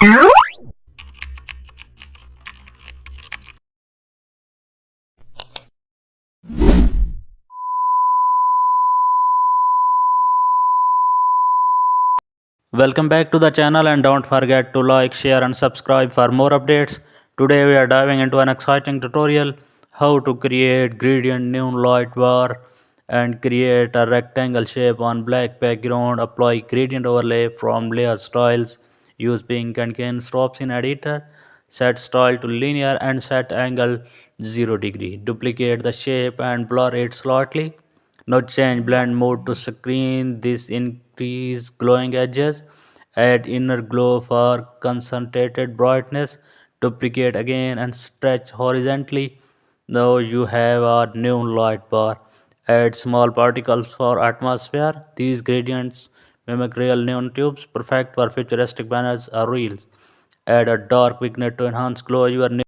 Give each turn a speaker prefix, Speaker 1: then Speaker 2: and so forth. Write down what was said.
Speaker 1: Welcome back to the channel and don't forget to like, share and subscribe for more updates. Today we are diving into an exciting tutorial how to create gradient neon light bar and create a rectangle shape on black background. Apply gradient overlay from layer styles. Use pink and cane strokes in editor. Set style to linear and set angle 0 degree. Duplicate the shape and blur it slightly. Now change blend mode to screen. This increase glowing edges. Add inner glow for concentrated brightness. Duplicate again and stretch horizontally. Now you have a neon light bar. Add small particles for atmosphere. These gradients mimic real neon tubes, perfect for futuristic banners or reels. Add a dark vignette to enhance glow. Your